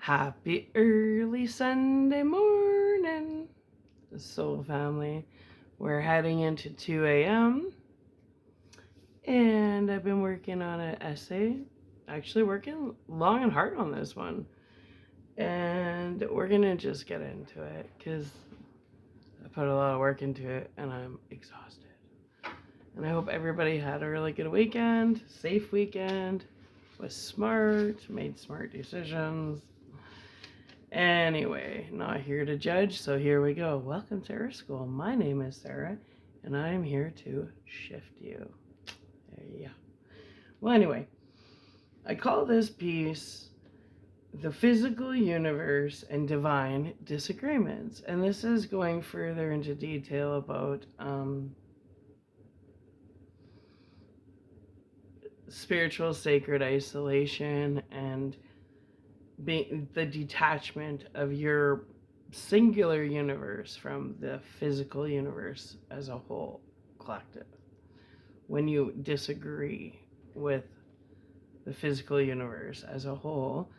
Happy early Sunday morning, Soul Family. We're heading into 2 a.m. and I've been working on an essay, actually working long and hard on this one. And we're gonna just get into it because I put a lot of work into it and I'm exhausted. And I hope everybody had a really good weekend, safe weekend, was smart, made smart decisions. Anyway, not here to judge, so here we go. Welcome to Earth School. My name is Sarah, and I'm here to shift you. Yeah. Well, anyway, I call this piece The Physical Universe and Divine Disagreements. And this is going further into detail about spiritual sacred isolation and being the detachment of your singular universe from the physical universe as a whole, collective. When you disagree with the physical universe as a whole,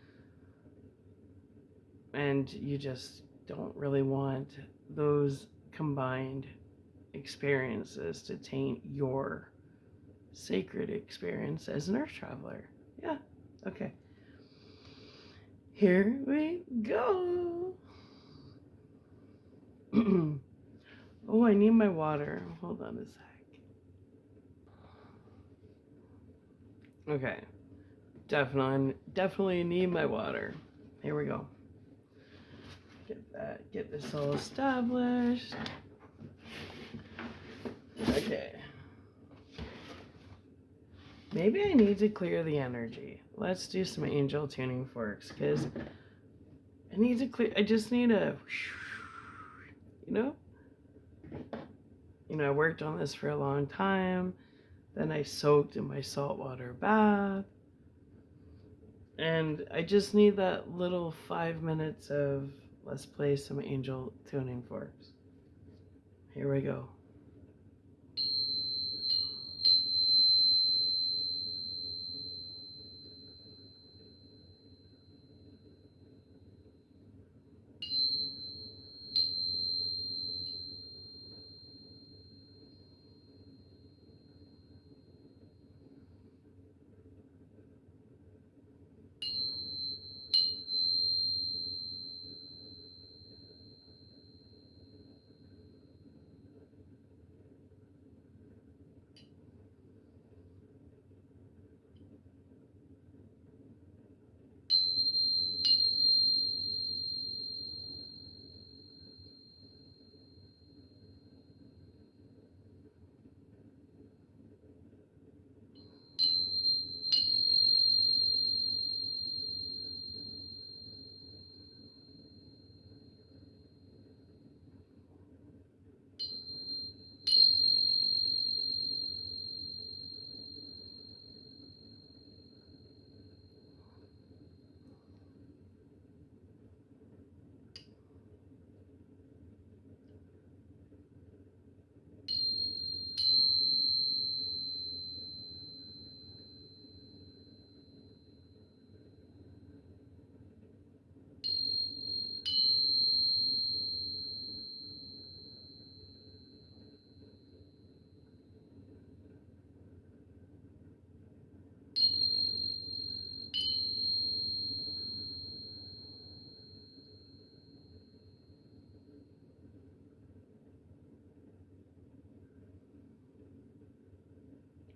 and you just don't really want those combined experiences to taint your sacred experience as an earth traveler. Yeah, okay. Here we go. Oh, I need my water. Hold on a sec. Okay. Definitely need my water. Here we go. Get this all established. Okay. Maybe I need to clear the energy. Let's do some angel tuning forks, because I just need a, I worked on this for a long time. Then I soaked in my saltwater bath. And I just need that little 5 minutes of, let's play some angel tuning forks. Here we go.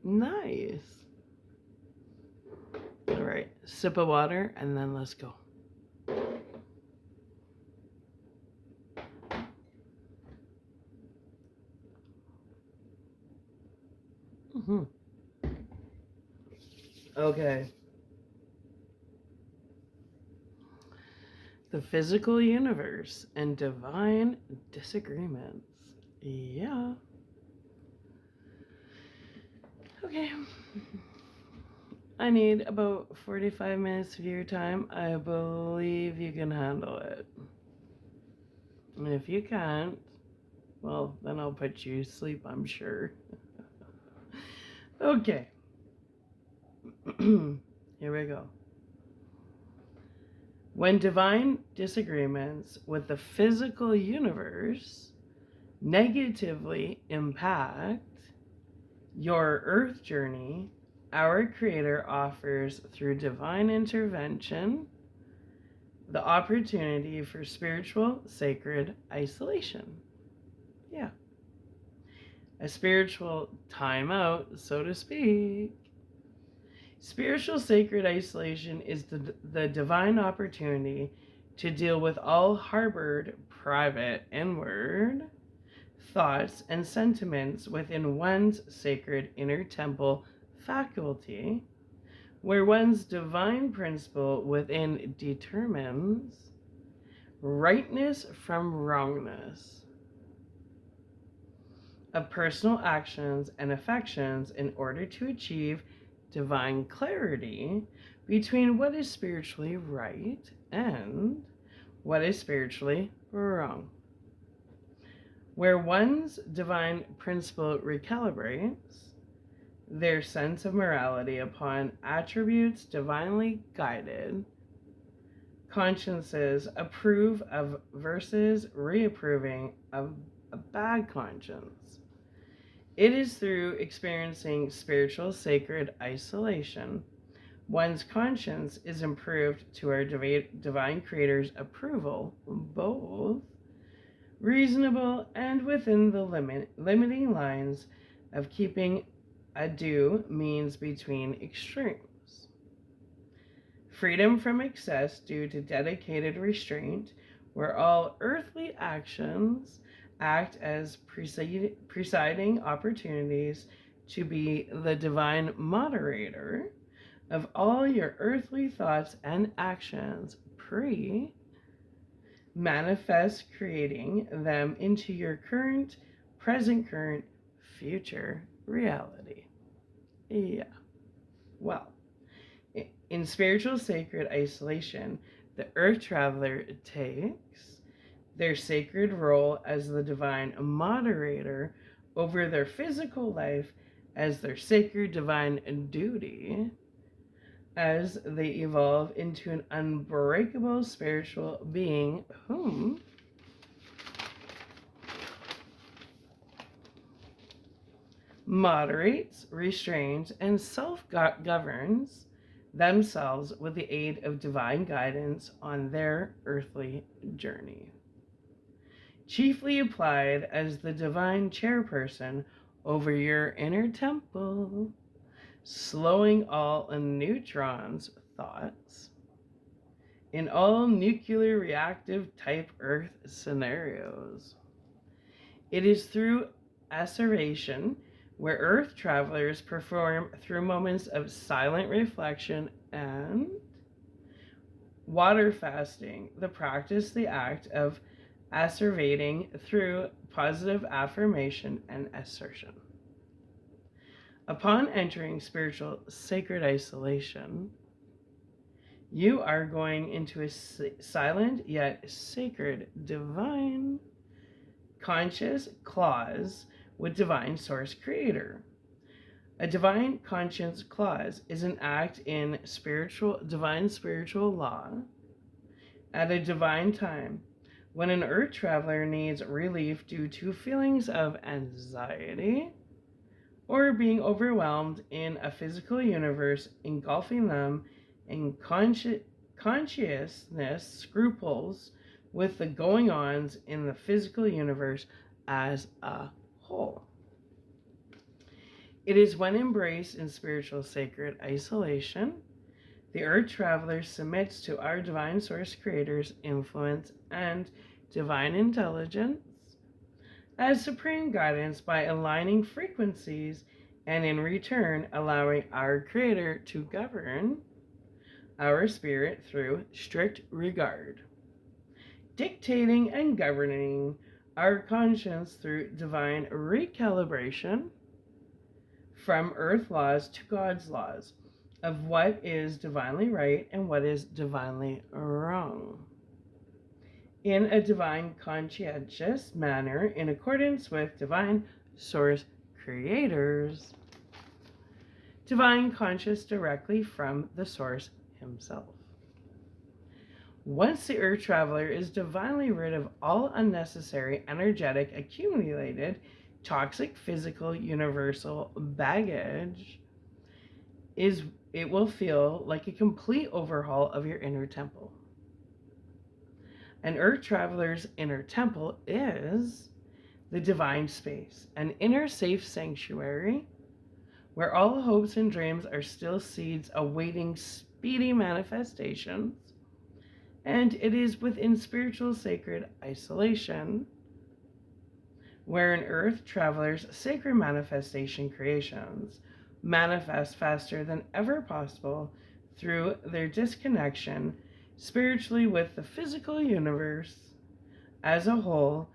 Nice. All right, sip of water and then let's go. Okay. The physical universe and divine disagreements. Yeah. Okay. I need about 45 minutes of your time. I believe you can handle it. And if you can't, well, then I'll put you to sleep, I'm sure. Okay. Here we go. When divine disagreements with the physical universe negatively impact your earth journey, our Creator offers, through divine intervention, the opportunity for spiritual sacred isolation. Yeah. A spiritual timeout, so to speak. Spiritual sacred isolation is the divine opportunity to deal with all harbored private inward thoughts and sentiments within one's sacred inner temple faculty, where one's divine principle within determines rightness from wrongness of personal actions and affections in order to achieve divine clarity between what is spiritually right and what is spiritually wrong. Where one's divine principle recalibrates their sense of morality upon attributes divinely guided, consciences approve of versus reapproving of a bad conscience. It is through experiencing spiritual sacred isolation one's conscience is improved to our divine Creator's approval, both reasonable and within the limiting lines of keeping a due means between extremes. Freedom from excess due to dedicated restraint, where all earthly actions act as presiding opportunities to be the divine moderator of all your earthly thoughts and actions, manifest, creating them into your current, future reality. Yeah. Well, in spiritual sacred isolation, the earth traveler takes their sacred role as the divine moderator over their physical life as their sacred divine duty as they evolve into an unbreakable spiritual being whom moderates, restrains, and self-governs themselves with the aid of divine guidance on their earthly journey. Chiefly applied as the divine chairperson over your inner temple, slowing all neutrons' thoughts in all nuclear reactive type Earth scenarios. It is through asseveration where Earth travelers perform through moments of silent reflection and water fasting, the act of asseverating through positive affirmation and assertion. Upon entering spiritual sacred isolation, you are going into a silent yet sacred divine conscious clause with divine source creator. A divine conscience clause is an act in divine spiritual law at a divine time when an earth traveler needs relief due to feelings of anxiety or being overwhelmed in a physical universe engulfing them in consciousness scruples with the going-ons in the physical universe as a whole. It is when embraced in spiritual sacred isolation, the earth traveler submits to our divine source creator's influence and divine intelligence as supreme guidance by aligning frequencies and in return allowing our creator to govern our spirit through strict regard, dictating and governing our conscience through divine recalibration from earth laws to God's laws of what is divinely right and what is divinely wrong, in a divine conscientious manner in accordance with divine source creators, divine conscious directly from the source himself. Once the Earth Traveler is divinely rid of all unnecessary, energetic, accumulated, toxic, physical, universal baggage, is it will feel like a complete overhaul of your inner temple. An Earth Traveler's inner temple is the divine space, an inner safe sanctuary where all hopes and dreams are still seeds awaiting speedy manifestations. And it is within spiritual sacred isolation where an Earth Traveler's sacred manifestation creations manifest faster than ever possible through their disconnection spiritually with the physical universe as a whole,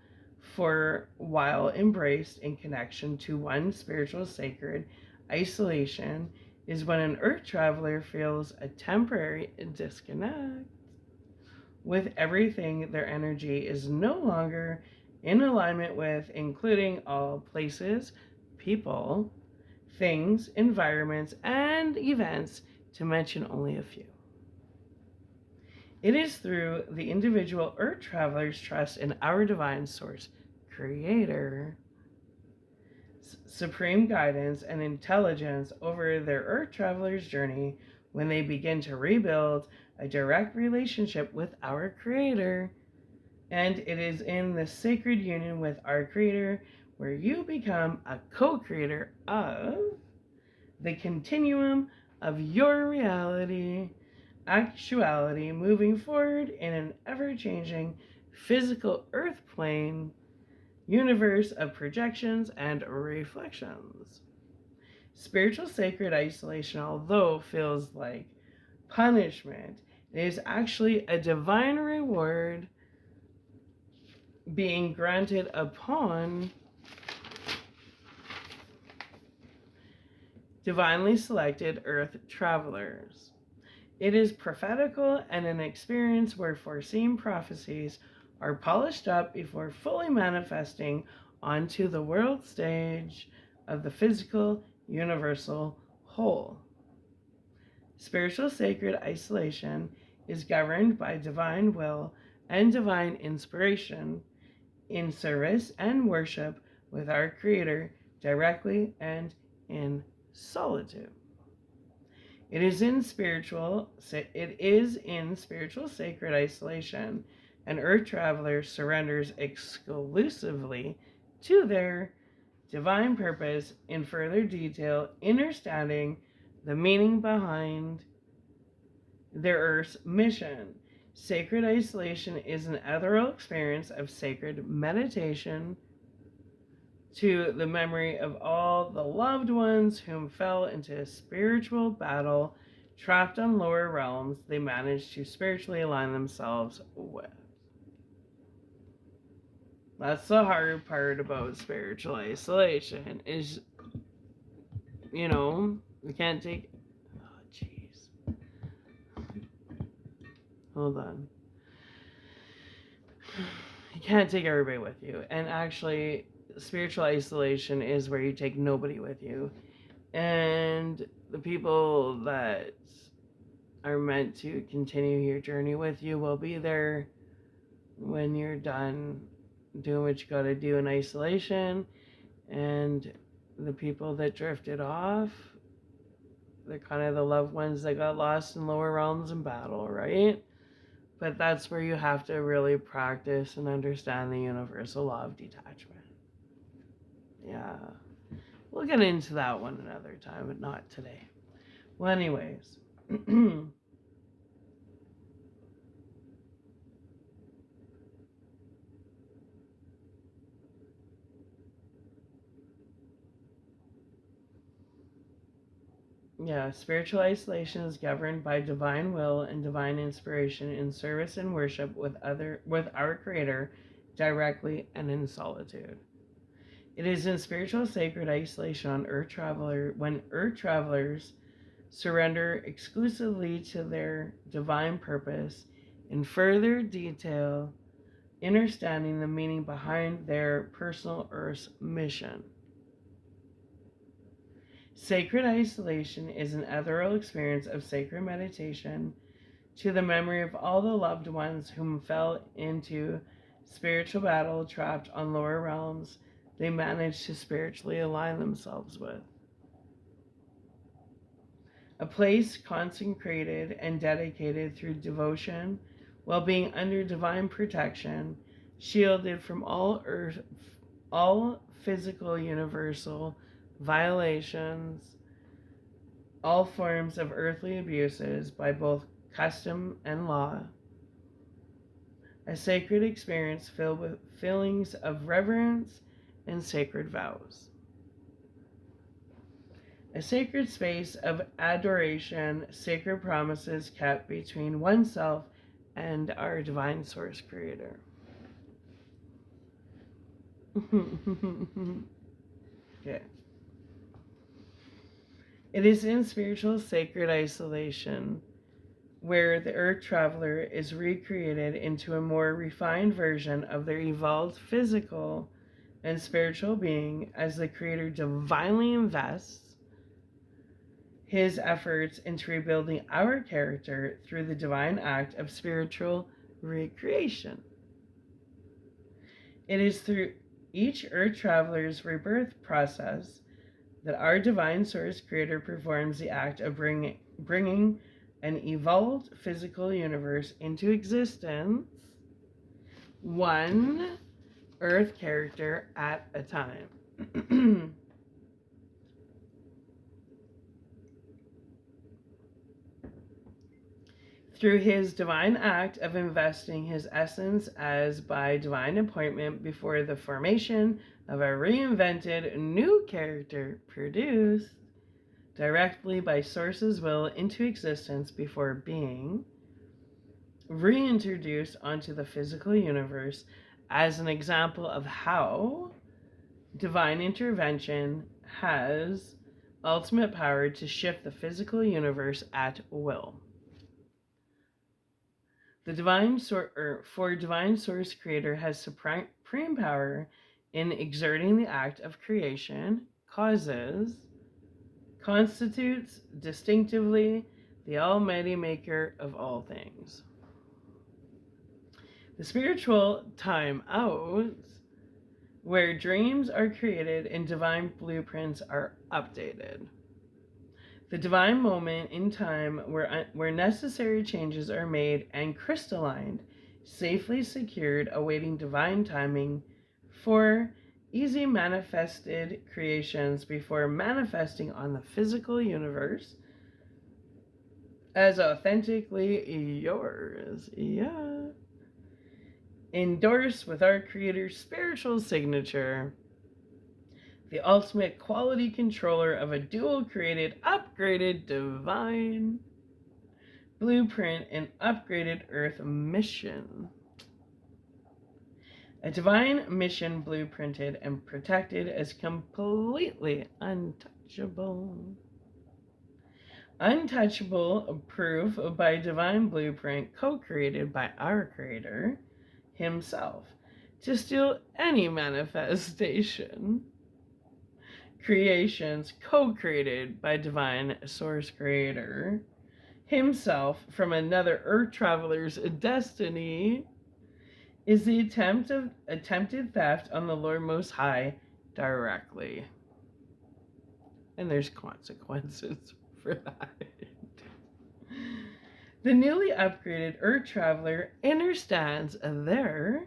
for while embraced in connection to one spiritual sacred isolation is when an Earth Traveler feels a temporary disconnect with everything. Their energy is no longer in alignment with, including all places, people, things, environments, and events, to mention only a few. It is through the individual Earth Traveler's trust in our divine source, Creator, supreme guidance, and intelligence over their Earth Traveler's journey when they begin to rebuild a direct relationship with our Creator. And it is in the sacred union with our Creator where you become a co-creator of the continuum of your reality, actuality, moving forward in an ever-changing physical earth plane universe of projections and reflections. Spiritual sacred isolation, although feels like punishment, is actually a divine reward being granted upon divinely selected Earth Travelers. It is prophetical and an experience where foreseen prophecies are polished up before fully manifesting onto the world stage of the physical universal whole. Spiritual sacred isolation is governed by divine will and divine inspiration in service and worship with our Creator directly and in solitude. It is in spiritual sacred isolation an Earth Traveler surrenders exclusively to their divine purpose in further detail, understanding the meaning behind their Earth's mission. Sacred isolation is an ethereal experience of sacred meditation to the memory of all the loved ones whom fell into a spiritual battle, trapped on lower realms they managed to spiritually align themselves with. That's the hard part about spiritual isolation is, you can't take... Oh, jeez. Hold on. You can't take everybody with you. And actually, spiritual isolation is where you take nobody with you. And the people that are meant to continue your journey with you will be there when you're done doing what you gotta do in isolation. And the people that drifted off, they're kind of the loved ones that got lost in lower realms in battle, right? But that's where you have to really practice and understand the universal law of detachment. Yeah. We'll get into that one another time, but not today. Well, anyways. Yeah, spiritual isolation is governed by divine will and divine inspiration in service and worship with our Creator directly and in solitude. It is in spiritual sacred isolation on when Earth Travelers surrender exclusively to their divine purpose in further detail, understanding the meaning behind their personal Earth's mission. Sacred isolation is an ethereal experience of sacred meditation to the memory of all the loved ones whom fell into spiritual battle trapped on lower realms they managed to spiritually align themselves with. A place consecrated and dedicated through devotion while being under divine protection, shielded from all physical universal violations, all forms of earthly abuses by both custom and law. A sacred experience filled with feelings of reverence and sacred vows. A sacred space of adoration, sacred promises kept between oneself and our divine source creator. Okay. It is in spiritual sacred isolation where the earth traveler is recreated into a more refined version of their evolved physical and spiritual being as the creator divinely invests his efforts into rebuilding our character through the divine act of spiritual recreation. It is through each earth traveler's rebirth process that our divine source creator performs the act of bringing an evolved physical universe into existence, one earth character at a time. Through his divine act of investing his essence as by divine appointment before the formation of a reinvented new character produced directly by Source's will into existence before being reintroduced onto the physical universe as an example of how divine intervention has ultimate power to shift the physical universe at will. The divine source creator has supreme power in exerting the act of creation, constitutes distinctively the almighty maker of all things. The spiritual time out, where dreams are created and divine blueprints are updated. The divine moment in time where necessary changes are made and crystallized, safely secured, awaiting divine timing for easy manifested creations before manifesting on the physical universe as authentically yours. Yeah. Endorsed with our Creator's spiritual signature, the ultimate quality controller of a dual created, upgraded divine blueprint and upgraded earth mission. A divine mission blueprinted and protected as completely untouchable. Untouchable proof by divine blueprint co-created by our Creator himself to steal any manifestation. Creations co-created by divine source creator himself from another earth traveler's destiny is the attempted theft on the Lord Most High directly. And there's consequences for that. The newly upgraded earth traveler understands their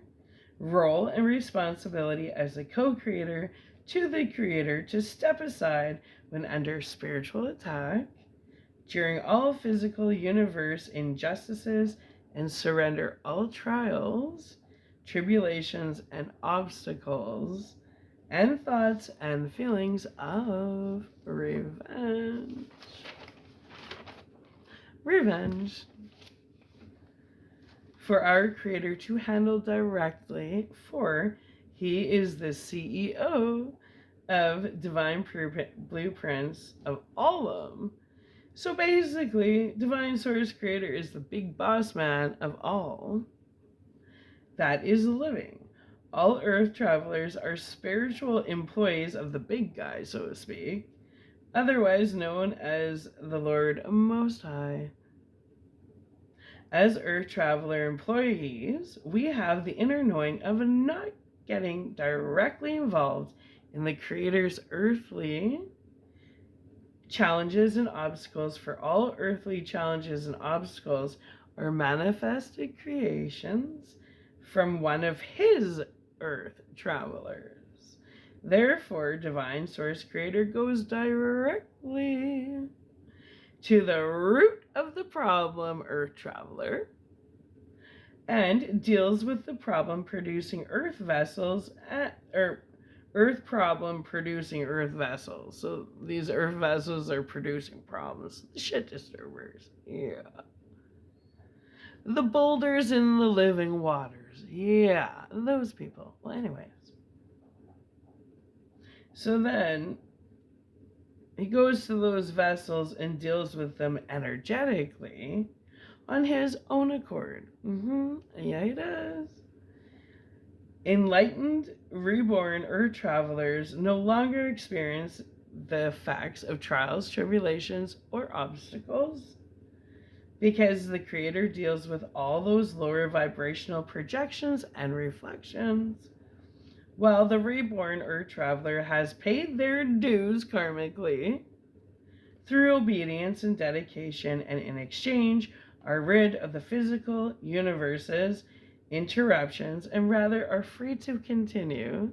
role and responsibility as a co-creator to the creator to step aside when under spiritual attack, during all physical universe injustices, and surrender all trials, tribulations, and obstacles, and thoughts and feelings of revenge. Revenge. For our Creator to handle directly, for he is the CEO of divine blueprints of all of them. So basically, divine source creator is the big boss man of all that is living. All earth travelers are spiritual employees of the big guy, so to speak, otherwise known as the Lord Most High. As Earth Traveler employees, we have the inner knowing of not getting directly involved in the Creator's earthly challenges and obstacles, for all earthly challenges and obstacles are manifested creations from one of His Earth Travelers. Therefore, Divine Source Creator goes directly to the root of the problem, Earth Traveler, and deals with the problem producing Earth vessels or Earth problem producing Earth vessels. So these Earth vessels are producing problems. The shit disturbers. Yeah. The boulders in the living waters. Yeah. Those people. Well, anyways. So then he goes to those vessels and deals with them energetically on his own accord. Yeah, he does. Enlightened, reborn Earth travelers no longer experience the effects of trials, tribulations, or obstacles, because the Creator deals with all those lower vibrational projections and reflections, while the reborn Earth traveler has paid their dues karmically through obedience and dedication, and in exchange are rid of the physical universe's interruptions, and rather are free to continue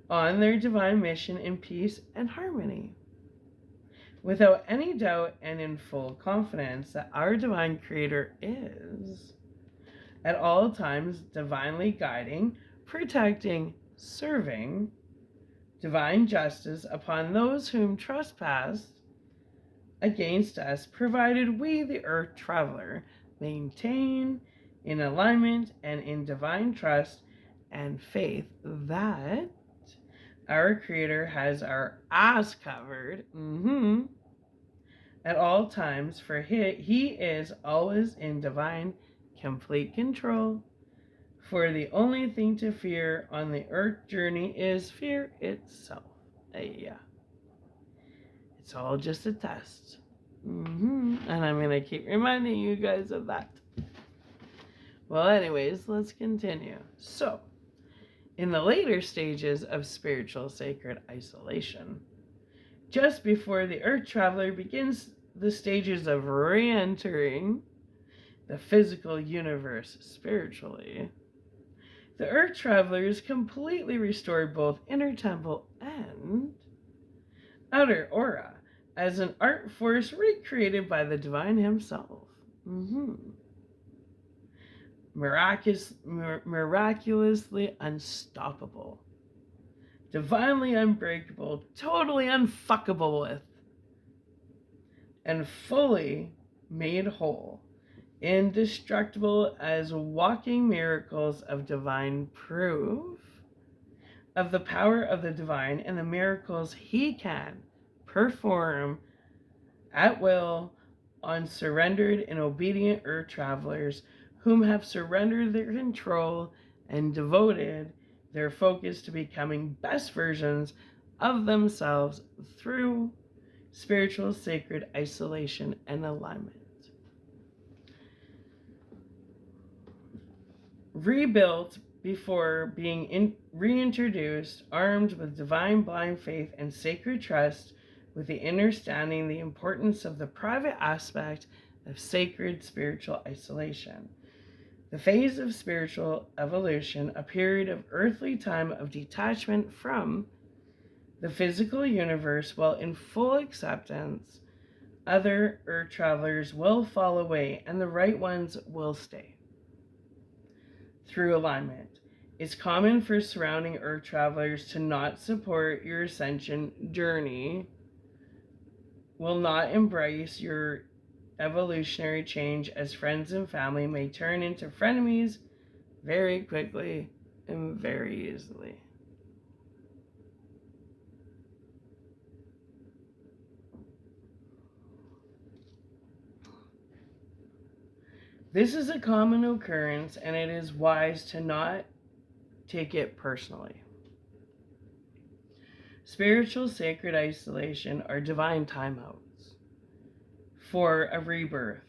on their divine mission in peace and harmony, without any doubt and in full confidence that our divine Creator is at all times divinely guiding, protecting, serving divine justice upon those whom trespassed against us, provided we, the Earth Traveler, maintain in alignment and in divine trust and faith that our Creator has our ass covered at all times, for he is always in divine complete control. For the only thing to fear on the Earth journey is fear itself. Yeah. It's all just a test. And I'm going to keep reminding you guys of that. Well, anyways, let's continue. So, in the later stages of spiritual sacred isolation, just before the Earth Traveler begins the stages of re-entering the physical universe spiritually, the Earth Travelers completely restored both inner temple and outer aura as an art force recreated by the Divine himself. Miraculously unstoppable, divinely unbreakable, totally unfuckable with, and fully made whole, indestructible as walking miracles of divine proof of the power of the divine and the miracles he can perform at will on surrendered and obedient Earth travelers whom have surrendered their control and devoted their focus to becoming best versions of themselves through spiritual sacred isolation and alignment. Rebuilt before being reintroduced, armed with divine blind faith and sacred trust, with the understanding the importance of the private aspect of sacred spiritual isolation. The phase of spiritual evolution, a period of earthly time of detachment from the physical universe, while in full acceptance, other Earth travelers will fall away and the right ones will stay. Through alignment, it's common for surrounding Earth travelers to not support your ascension journey, will not embrace your evolutionary change, as friends and family may turn into frenemies very quickly and very easily. This is a common occurrence, and it is wise to not take it personally. Spiritual sacred isolation are divine timeouts for a rebirth.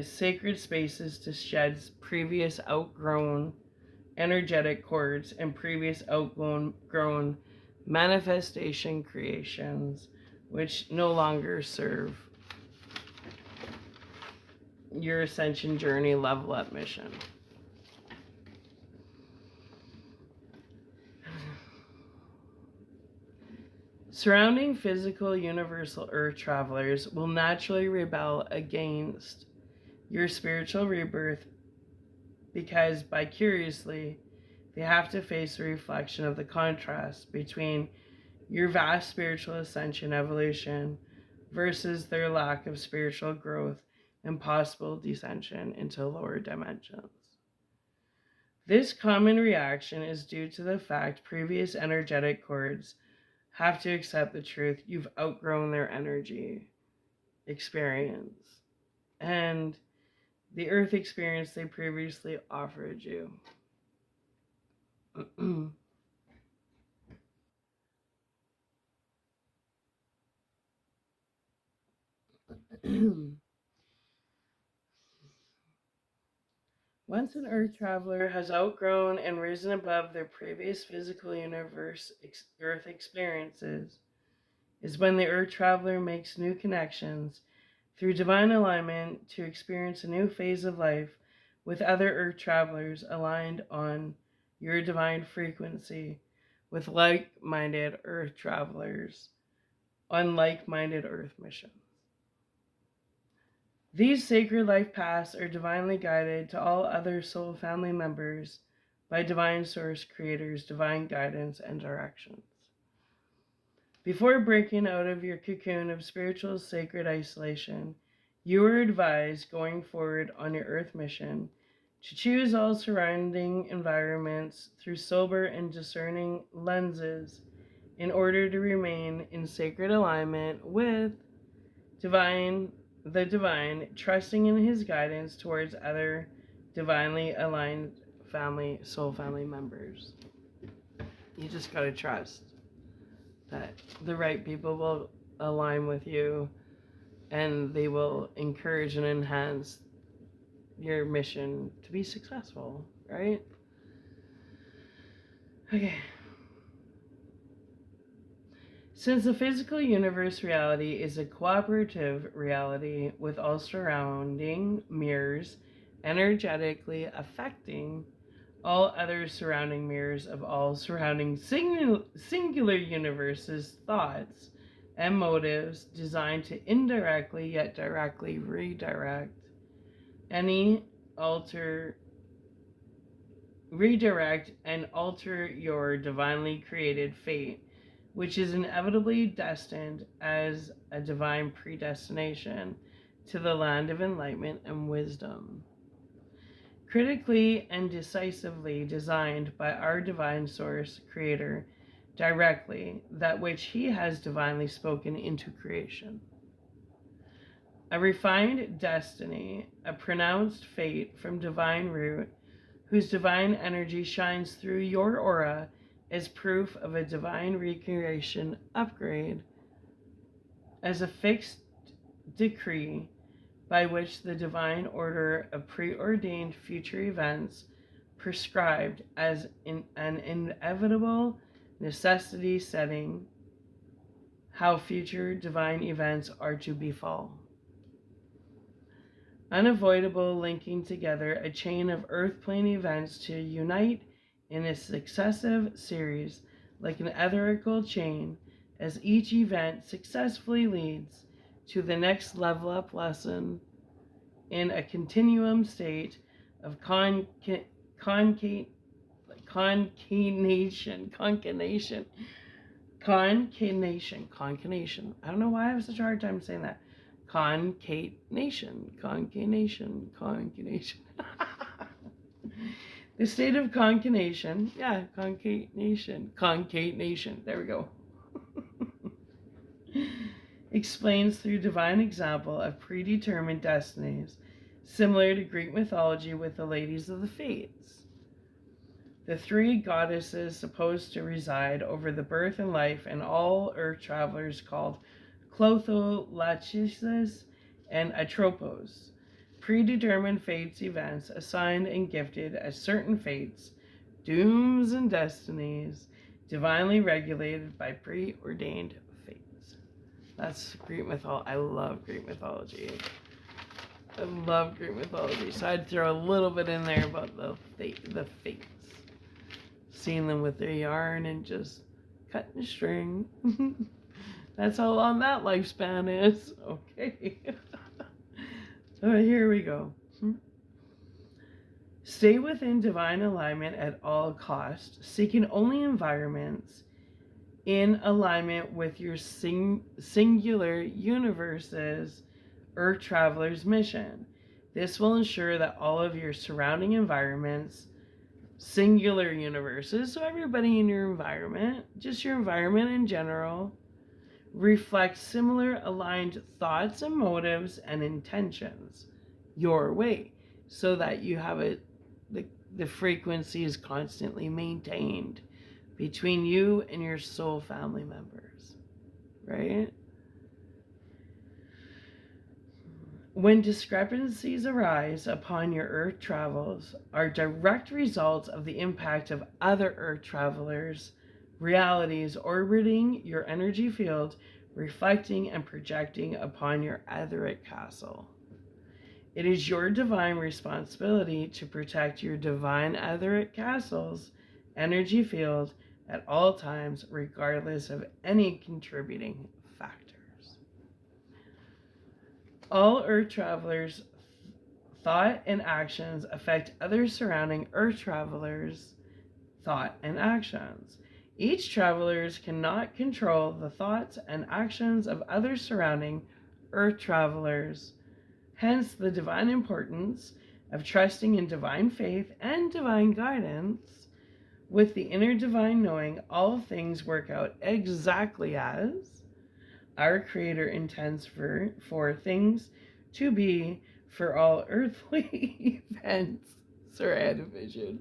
sacred spaces to shed previous outgrown energetic cords and previous outgrown manifestation creations which no longer serve your ascension journey level up mission. Surrounding physical universal earth travelers will naturally rebel against your spiritual rebirth because vicariously they have to face a reflection of the contrast between your vast spiritual ascension evolution versus their lack of spiritual growth and possible descension into lower dimensions. This common reaction is due to the fact previous energetic cords have to accept the truth you've outgrown their energy experience and the earth experience they previously offered you. Once an earth traveler has outgrown and risen above their previous physical universe earth experiences is when the earth traveler makes new connections through divine alignment to experience a new phase of life with other earth travelers aligned on your divine frequency with like-minded earth travelers on like-minded earth missions. These sacred life paths are divinely guided to all other soul family members by divine source creators, divine guidance and directions. Before breaking out of your cocoon of spiritual sacred isolation, you are advised going forward on your earth mission to choose all surrounding environments through sober and discerning lenses in order to remain in sacred alignment with the divine, trusting in his guidance towards other divinely aligned soul family members. You just gotta trust that the right people will align with you and they will encourage and enhance your mission to be successful, right? Okay. Since the physical universe reality is a cooperative reality with all surrounding mirrors energetically affecting all other surrounding mirrors of all surrounding singular universes, thoughts, and motives designed to indirectly yet directly redirect and alter your divinely created fate, which is inevitably destined as a divine predestination to the land of enlightenment and wisdom. Critically and decisively designed by our divine source creator directly, that which he has divinely spoken into creation. A refined destiny, a pronounced fate from divine root, whose divine energy shines through your aura as proof of a divine recreation upgrade, as a fixed decree by which the divine order of preordained future events prescribed as an inevitable necessity setting how future divine events are to befall. Unavoidable linking together a chain of earth plane events to unite in a successive series like an etherical chain as each event successfully leads to the next level up lesson in a continuum state of concatenation. I don't know why I have such a hard time saying that. Concatenation. The state of concatenation. Yeah, concatenation. There we go. Explains through divine example of predetermined destinies, similar to Greek mythology with the ladies of the Fates. The three goddesses supposed to reside over the birth and life and all earth travelers called Clotho, Lachesis, and Atropos, predetermined fates, events assigned and gifted as certain fates, dooms, and destinies, divinely regulated by preordained fates. That's Greek mythology. I love Greek mythology. I love Greek mythology. So I'd throw a little bit in there about the fates. Seeing them with their yarn and just cutting string. That's how long that lifespan is. Okay. So here we go. Stay within divine alignment at all costs, seeking only environments in alignment with your singular universe's Earth Traveler's mission. This will ensure that all of your surrounding environments, singular universes, so everybody in your environment, just your environment in general, reflect similar aligned thoughts and motives and intentions your way, so that you have the frequency is constantly maintained between you and your soul family members, right? When discrepancies arise upon your Earth travels, are direct results of the impact of other Earth travelers' realities orbiting your energy field, reflecting and projecting upon your etheric castle. It is your divine responsibility to protect your divine etheric castle's energy field at all times, regardless of any contributing factors. All Earth travelers' thought and actions affect other surrounding Earth travelers' thought and actions. Each travelers cannot control the thoughts and actions of other surrounding Earth travelers. Hence, the divine importance of trusting in divine faith and divine guidance, with the inner divine knowing all things work out exactly as our Creator intends for things to be for all earthly events. Sorry, I had a vision.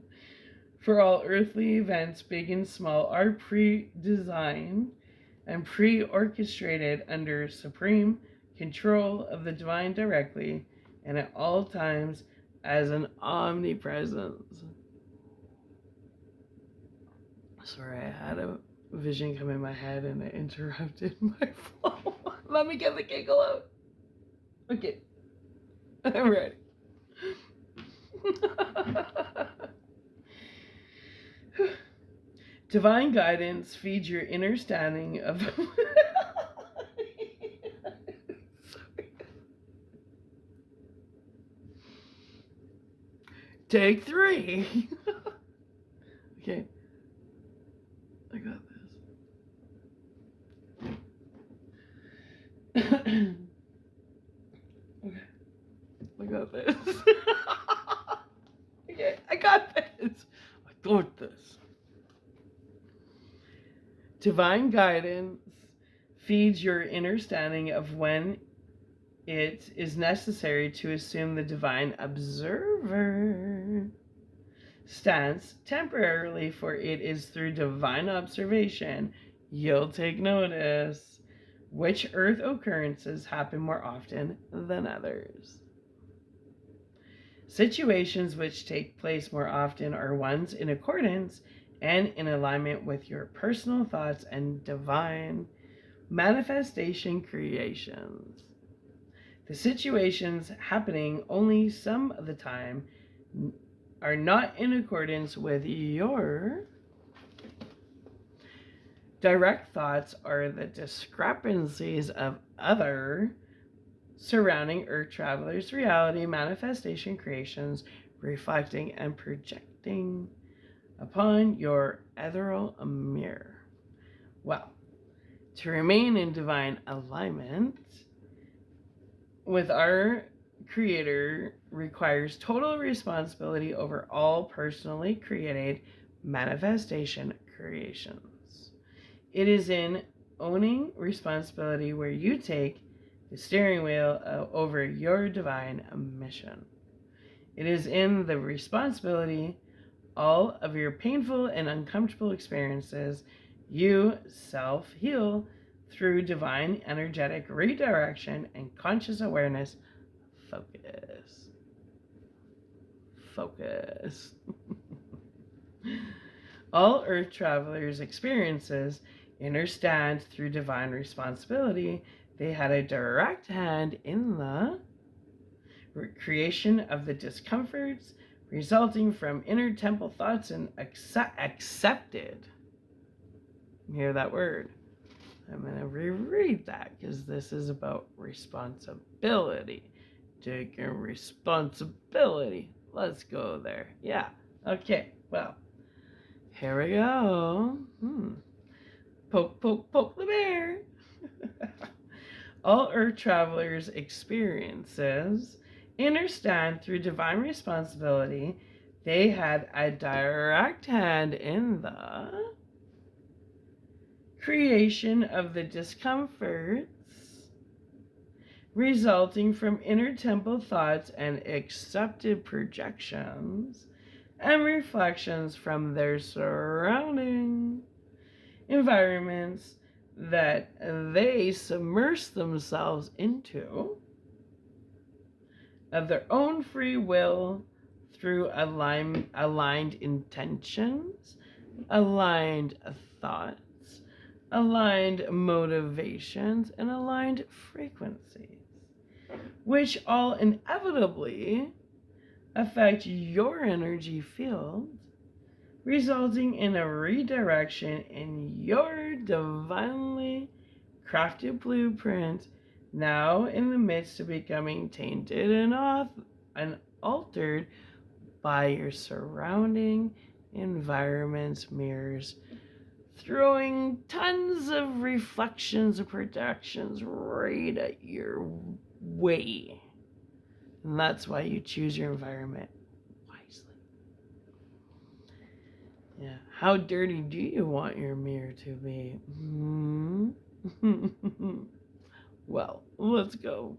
For all earthly events, big and small, are pre-designed and pre-orchestrated under supreme control of the divine directly and at all times as an omnipresence. Sorry, I had a vision come in my head and it interrupted my flow. Let me get the giggle out. Okay, I'm ready. Divine guidance feeds your understanding of Take 3. Okay. I got this. Okay. I got this. Okay, I got this. I got this. Divine guidance feeds your understanding of when it is necessary to assume the divine observer stance temporarily, for it is through divine observation you'll take notice which Earth occurrences happen more often than others. Situations which take place more often are ones in accordance and in alignment with your personal thoughts and divine manifestation creations. The situations happening only some of the time are not in accordance with your direct thoughts, or the discrepancies of other surrounding Earth travelers' reality manifestation creations, reflecting and projecting upon your ethereal mirror. Well, to remain in divine alignment with our Creator requires total responsibility over all personally created manifestation creations. It is in owning responsibility where you take the steering wheel over your divine mission. It is in the responsibility all of your painful and uncomfortable experiences you self-heal through divine energetic redirection and conscious awareness focus. focus. All earth travelers' experiences understand through divine responsibility. They had a direct hand in the creation of the discomforts resulting from inner temple thoughts and accepted. Hear that word? I'm going to reread that because this is about responsibility. Taking responsibility. Let's go there. Yeah. Okay. Well, here we go. Poke, poke, poke the bear. All earth travelers' experiences understand through divine responsibility. They had a direct hand in the creation of the discomforts resulting from inner temple thoughts and accepted projections and reflections from their surrounding environments that they submerge themselves into of their own free will through aligned intentions, aligned thoughts, aligned motivations, and aligned frequencies, which all inevitably affect your energy field, resulting in a redirection in your divinely crafted blueprint, now in the midst of becoming tainted and altered by your surrounding environment's mirrors, throwing tons of reflections and projections right at your way. And that's why you choose your environment wisely. Yeah. How dirty do you want your mirror to be? Well, let's go.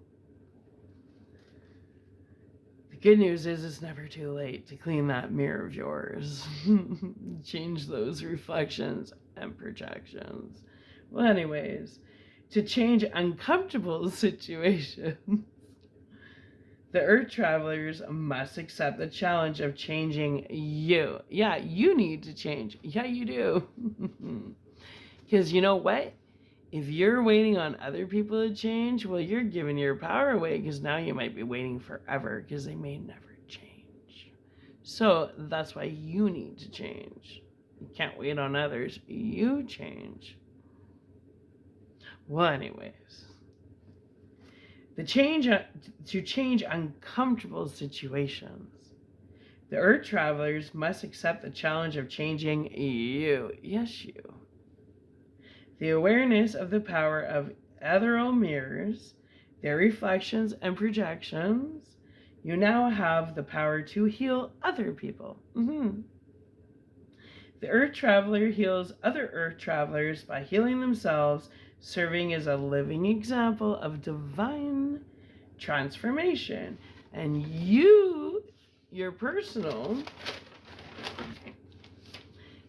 The good news is it's never too late to clean that mirror of yours. Change those reflections and projections. Well, anyways, to change uncomfortable situations, the earth travelers must accept the challenge of changing you. Yeah, you need to change. Yeah, you do. Because you know what? If you're waiting on other people to change, well, you're giving your power away because now you might be waiting forever because they may never change. So that's why you need to change. You can't wait on others. You change. Well, anyways, to change uncomfortable situations, the earth travelers must accept the challenge of changing you. Yes, you. The awareness of the power of ethereal mirrors, their reflections and projections, you now have the power to heal other people. The earth traveler heals other earth travelers by healing themselves, serving as a living example of divine transformation. And your personal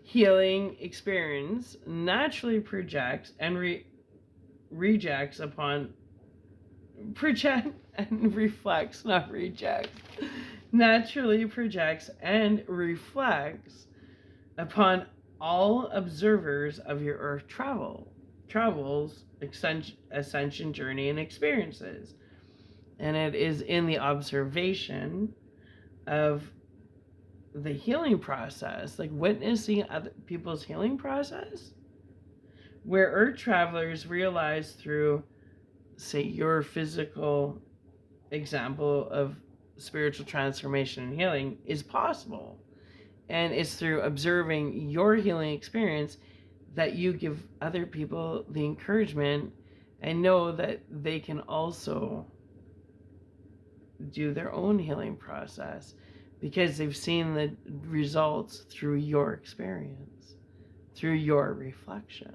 healing experience naturally projects and reflects, naturally projects and reflects upon all observers of your earth travels, ascension journey and experiences. And it is in the observation of the healing process, like witnessing other people's healing process, where earth travelers realize through, say, your physical example of spiritual transformation and healing is possible. And it's through observing your healing experience that you give other people the encouragement and know that they can also do their own healing process because they've seen the results through your experience, through your reflection.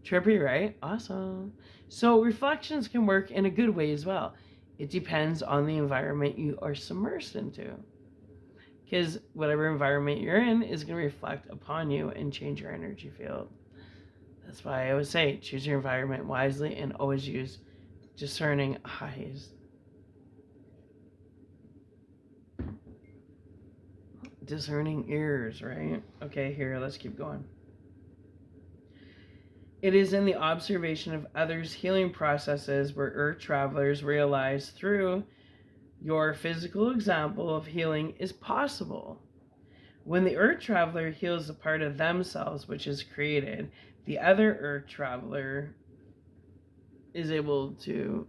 Trippy, right? Awesome. So reflections can work in a good way as well. It depends on the environment you are submersed into. Because whatever environment you're in is going to reflect upon you and change your energy field. That's why I always say, choose your environment wisely and always use discerning eyes. discerning ears, right? Okay, here, let's keep going. It is in the observation of others' healing processes where earth travelers realize through your physical example of healing is possible. When the earth traveler heals a part of themselves which is created, the other earth traveler is able to,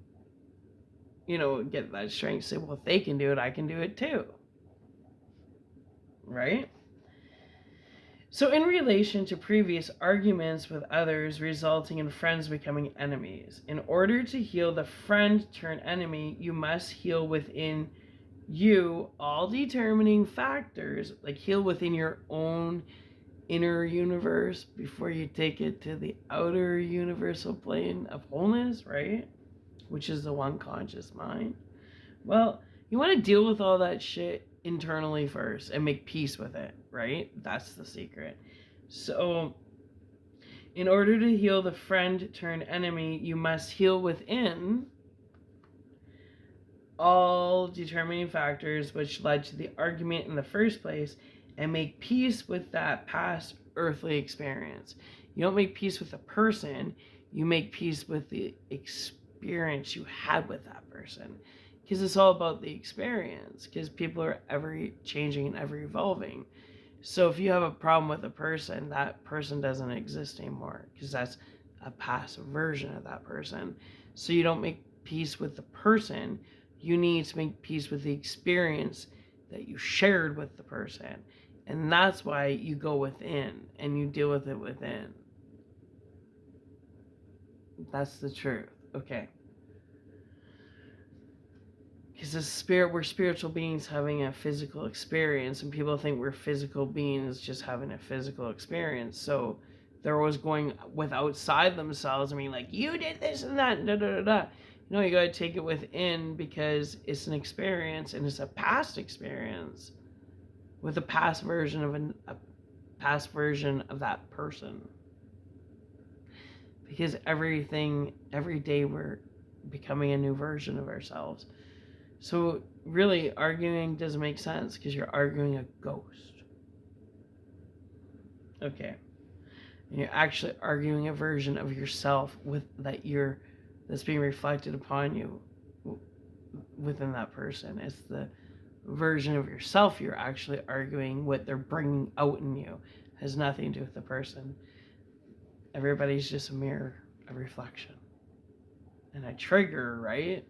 get that strength, say, well, if they can do it, I can do it too. Right? So in relation to previous arguments with others resulting in friends becoming enemies, in order to heal the friend turn enemy, you must heal within you all determining factors, like heal within your own inner universe before you take it to the outer universal plane of wholeness, right? Which is the one conscious mind. Well, you want to deal with all that shit internally first and make peace with it, right? That's the secret. So, in order to heal the friend turned enemy, you must heal within all determining factors which led to the argument in the first place and make peace with that past earthly experience. You don't make peace with the person, you make peace with the experience you had with that person. Because it's all about the experience, because people are ever changing and ever evolving. So if you have a problem with a person, that person doesn't exist anymore, because that's a past version of that person. So you don't make peace with the person, you need to make peace with the experience that you shared with the person. And that's why you go within and you deal with it within. That's the truth. Okay. Because we're spiritual beings having a physical experience, and people think we're physical beings just having a physical experience. So they're always going with outside themselves. I mean, like, you did this and that, da da da da. No, you gotta take it within, because it's an experience, and it's a past experience with a past version of a past version of that person. Because every day we're becoming a new version of ourselves. So really, arguing doesn't make sense, because you're arguing a ghost. Okay. And you're actually arguing a version of yourself that's being reflected upon you within that person. It's the version of yourself you're actually arguing what they're bringing out in you. It has nothing to do with the person. Everybody's just a mirror, a reflection, and a trigger, right?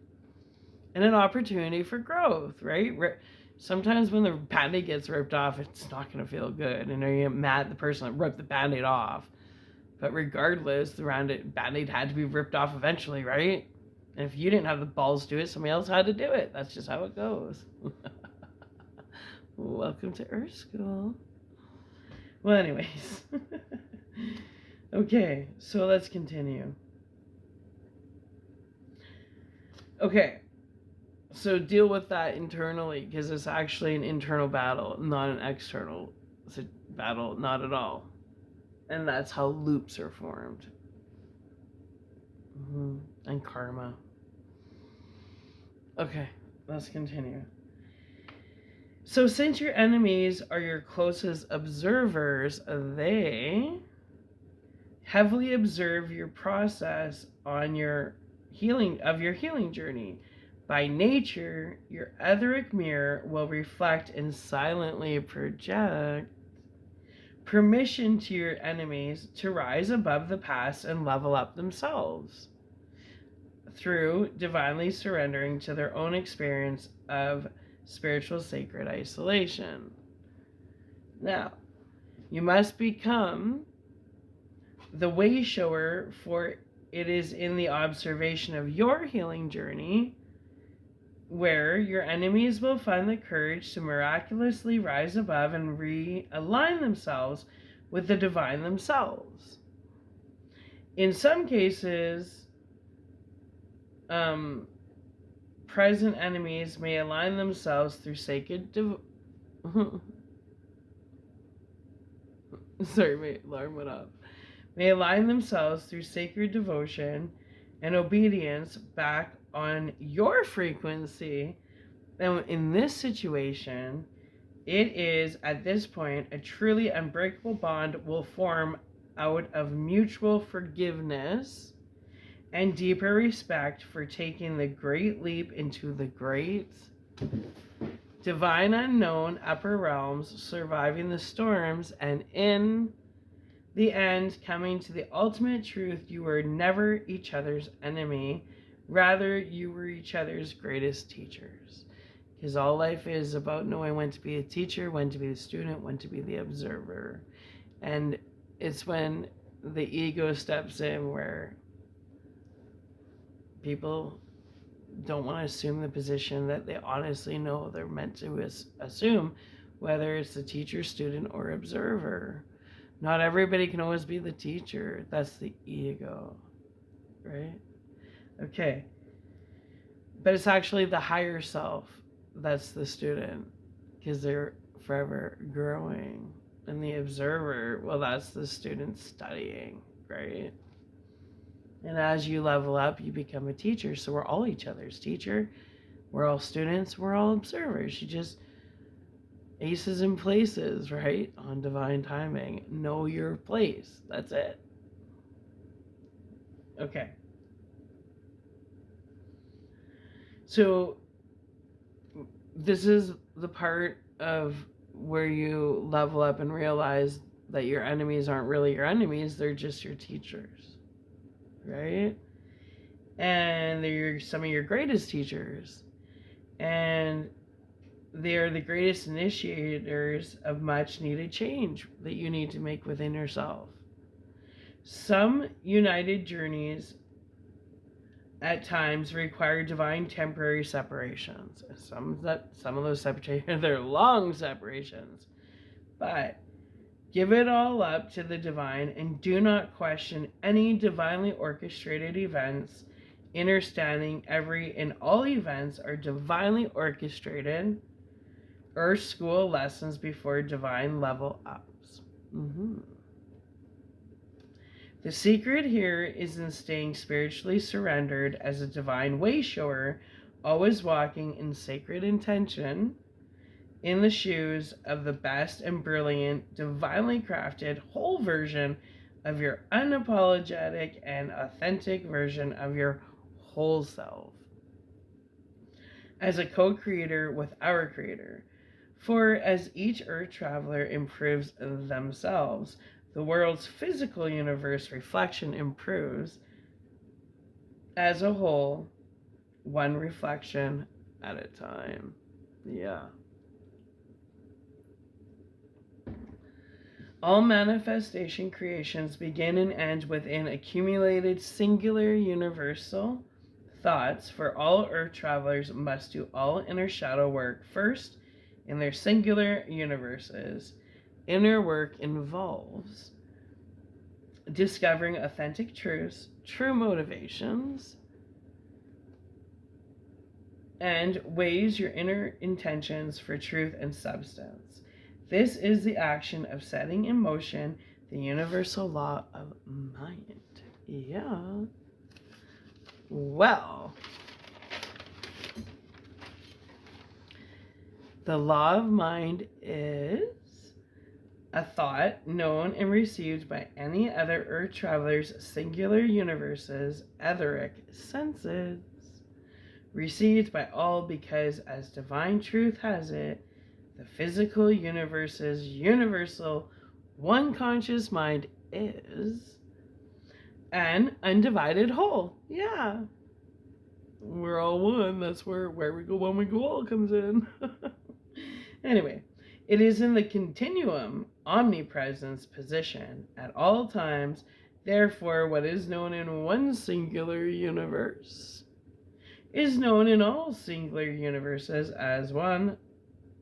And an opportunity for growth, right? Sometimes when the band-aid gets ripped off, it's not going to feel good. And you get mad at the person that ripped the band-aid off. But regardless, the band-aid had to be ripped off eventually, right? And if you didn't have the balls to do it, somebody else had to do it. That's just how it goes. Welcome to Earth School. Well, anyways. Okay, so let's continue. Okay. So deal with that internally, because it's actually an internal battle, not an external battle, not at all. And that's how loops are formed. And karma. Okay, let's continue. So since your enemies are your closest observers, they heavily observe your process on your healing journey. By nature, your etheric mirror will reflect and silently project permission to your enemies to rise above the past and level up themselves through divinely surrendering to their own experience of spiritual sacred isolation. Now, you must become the way shower, for it is in the observation of your healing journey where your enemies will find the courage to miraculously rise above and realign themselves with the divine themselves. In some cases, present enemies may align themselves through sacred Sorry, my alarm went up. May align themselves through sacred devotion and obedience back on your frequency. And in this situation, It is, at this point, a truly unbreakable bond will form out of mutual forgiveness and deeper respect for taking the great leap into the great divine unknown upper realms, surviving the storms, and in the end coming to the ultimate truth. You were never each other's enemy, rather you were each other's greatest teachers. Because all life is about knowing when to be a teacher, when to be the student, when to be the observer. And it's when the ego steps in where people don't want to assume the position that they honestly know they're meant to assume, whether it's the teacher, student, or observer. Not everybody can always be the teacher. That's the ego, right? Okay. But it's actually the higher self that's the student, because they're forever growing. And the observer, well, that's the student studying, right? And as you level up, you become a teacher. So we're all each other's teacher. We're all students. We're all observers. You just aces in places, right? On divine timing. Know your place. That's it. Okay. So this is the part of where you level up and realize that your enemies aren't really your enemies. They're just your teachers. Right? And they're some of your greatest teachers. And they are the greatest initiators of much needed change that you need to make within yourself. Some united journeys at times require divine temporary separations. Some of those separations, they're long separations. But give it all up to the divine and do not question any divinely orchestrated events. Understanding every and all events are divinely orchestrated Earth school lessons before divine level ups. The secret here is in staying spiritually surrendered as a divine way shower, always walking in sacred intention in the shoes of the best and brilliant, divinely crafted whole version of your unapologetic and authentic version of your whole self. As a co-creator with our Creator. For as each earth traveler improves themselves, the world's physical universe reflection improves as a whole, one reflection at a time. Yeah. All manifestation creations begin and end within accumulated singular universal thoughts, for all earth travelers must do all inner shadow work first in their singular universes. Inner work involves discovering authentic truths, true motivations, and weighs your inner intentions for truth and substance. This is the action of setting in motion the universal law of mind. Yeah. Well, the law of mind is a thought known and received by any other earth traveler's singular universes, etheric senses, received by all because, as divine truth has it, the physical universe's universal one conscious mind is an undivided whole. Yeah. We're all one. That's where we go when we go all comes in. Anyway, it is in the continuum omnipresence position at all times. Therefore, what is known in one singular universe is known in all singular universes as one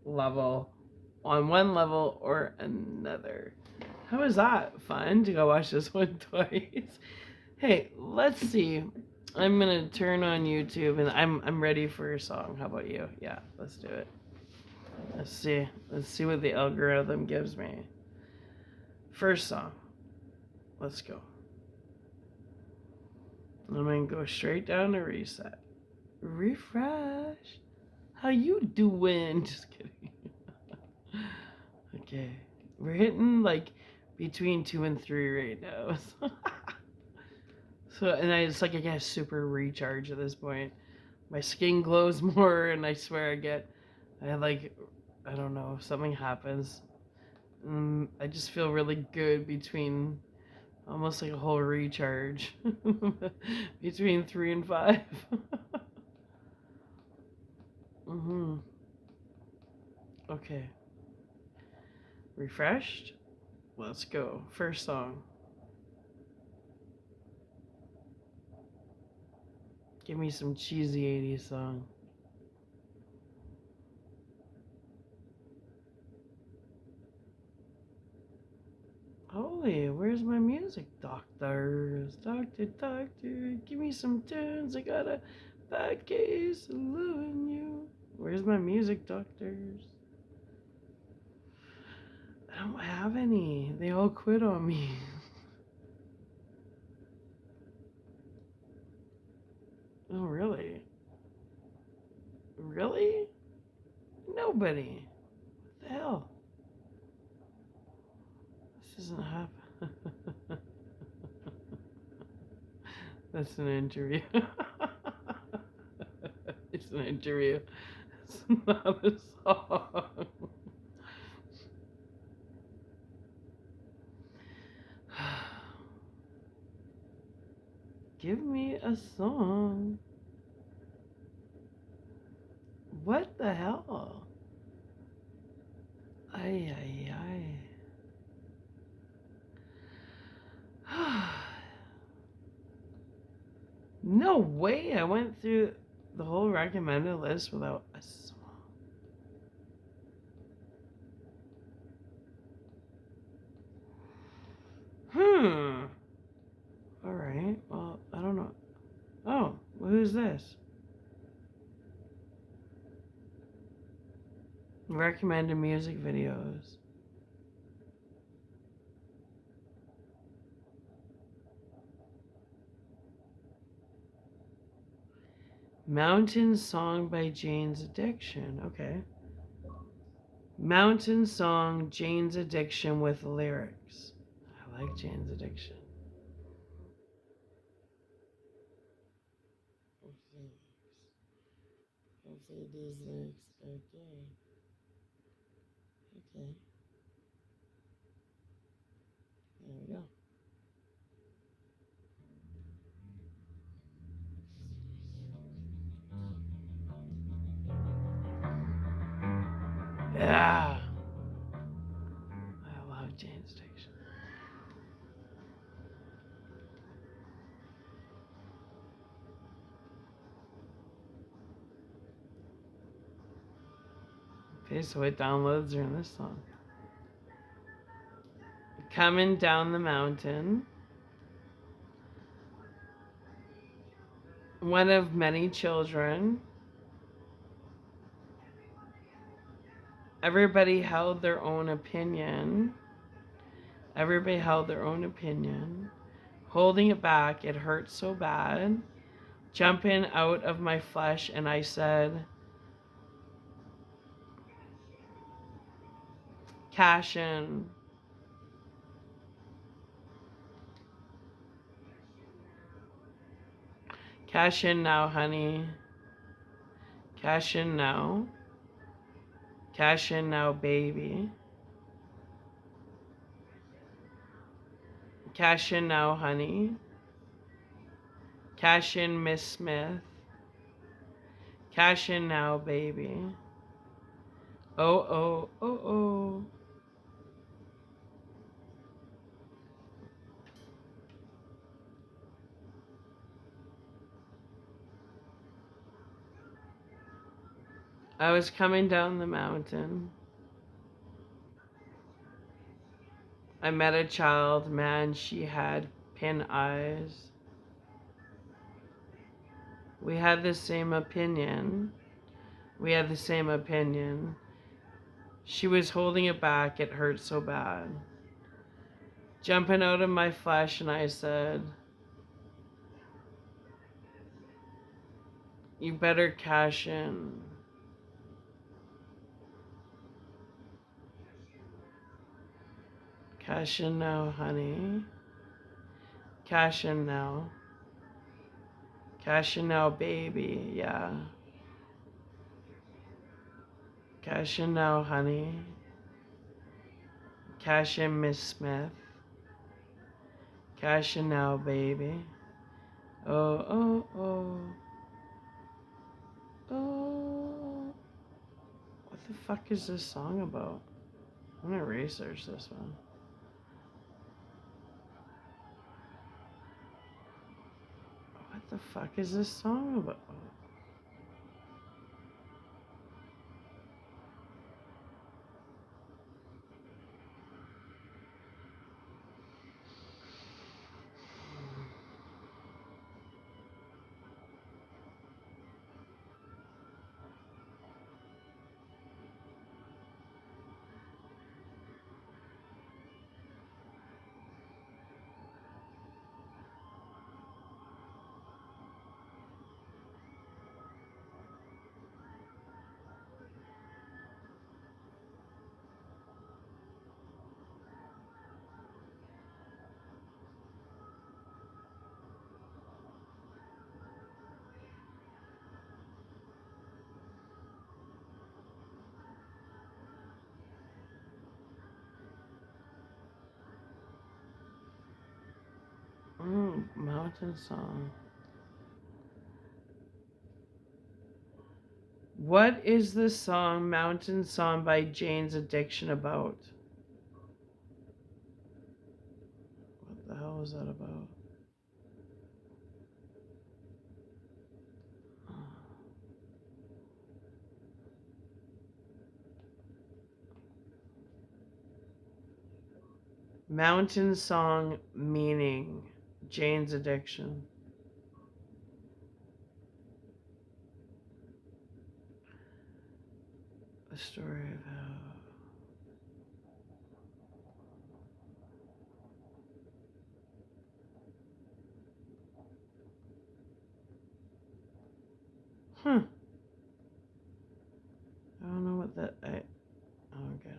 level, on one level or another. How is that fun to go watch this one twice? Hey, let's see. I'm gonna turn on YouTube and I'm ready for a song. How about you? Yeah, let's do it. Let's see what the algorithm gives me. First song. Let's go. I'm gonna go straight down to reset. Refresh. How you doing? Just kidding. Okay. We're hitting like between 2 and 3 right now. So, and it's like I get super recharge at this point. My skin glows more, and I swear I don't know, something happens. I just feel really good between almost like a whole recharge between 3 and 5. Mhm. Okay. Refreshed? Let's go. First song. Give me some cheesy 80s song. Holy, where's my music? Doctors, doctor, give me some tunes. I got a bad case of loving you. Where's my music, doctors? I don't have any. They all quit on me. Oh, really? Really? Nobody. What the hell? This isn't happening. That's an interview. It's an interview. It's not a song. Give me a song. What the hell? Ay, ay, ay. No way. I went through the whole recommended list without a song. Alright. Well, I don't know. Oh, well, who's this? Recommended music videos. Mountain Song by Jane's Addiction. Okay. Mountain Song, Jane's Addiction with lyrics. I like Jane's Addiction. Hopefully these lyrics are gay. Okay. There we go. Yeah. I love Jane's Addiction. Okay, so what downloads are in this song? Coming Down the Mountain. One of Many Children. Everybody held their own opinion. Everybody held their own opinion. Holding it back, it hurt so bad. Jumping out of my flesh, and I said, cash in. Cash in now, honey. Cash in now. Cash in now, baby. Cash in now, honey. Cash in, Miss Smith. Cash in now, baby. Oh, oh, oh, oh. I was coming down the mountain. I met a child, man, she had pin eyes. We had the same opinion. We had the same opinion. She was holding it back, it hurt so bad. Jumping out of my flesh, and I said, you better cash in. Cash in now, honey. Cash in now. Cash in now, baby. Yeah. Cash in now, honey. Cash in, Miss Smith. Cash in now, baby. Oh, oh, oh. Oh. What the fuck is this song about? I'm gonna research this one. What the fuck is this song about? Mountain Song. What is the song Mountain Song by Jane's Addiction about? What the hell is that about? Mountain Song meaning Jane's Addiction. The story of how. I don't know what that. I don't get it.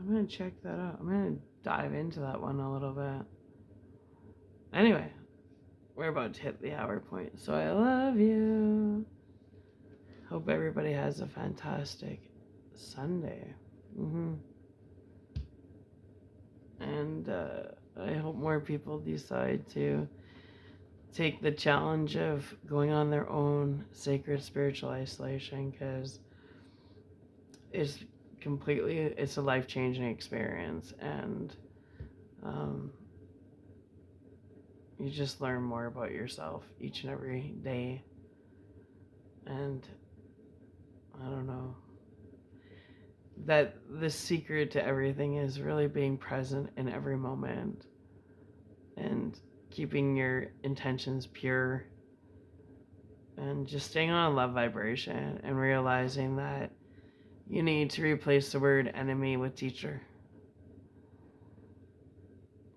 I'm gonna check that out. I'm gonna dive into that one a little bit. Anyway, we're about to hit the hour point, so I love you. Hope everybody has a fantastic Sunday. And I hope more people decide to take the challenge of going on their own sacred spiritual isolation, because it's a life-changing experience, and you just learn more about yourself each and every day. And I don't know, that the secret to everything is really being present in every moment and keeping your intentions pure and just staying on a love vibration and realizing that you need to replace the word enemy with teacher.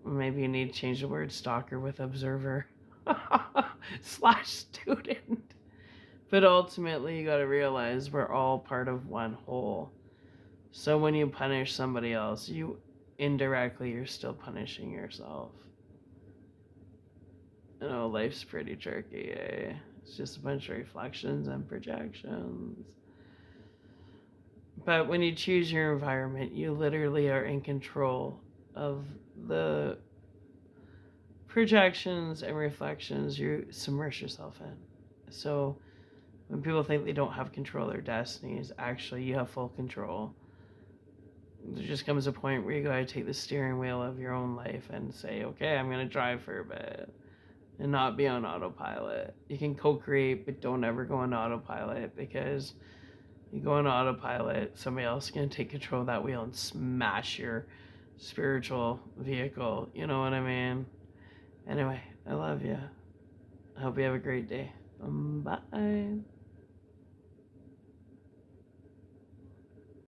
Maybe you need to change the word stalker with observer / student. But ultimately, you got to realize we're all part of one whole. So when you punish somebody else, you're still punishing yourself. You know, life's pretty tricky, eh? It's just a bunch of reflections and projections. But when you choose your environment, you literally are in control of the projections and reflections you submerge yourself in. So when people think they don't have control of their destinies, actually you have full control. There just comes a point where you gotta take the steering wheel of your own life and say, okay, I'm gonna drive for a bit and not be on autopilot. You can co-create, but don't ever go on autopilot, because you go on autopilot, somebody else is gonna take control of that wheel and smash your spiritual vehicle. You know what I mean? Anyway, I love you. I hope you have a great day. Bye.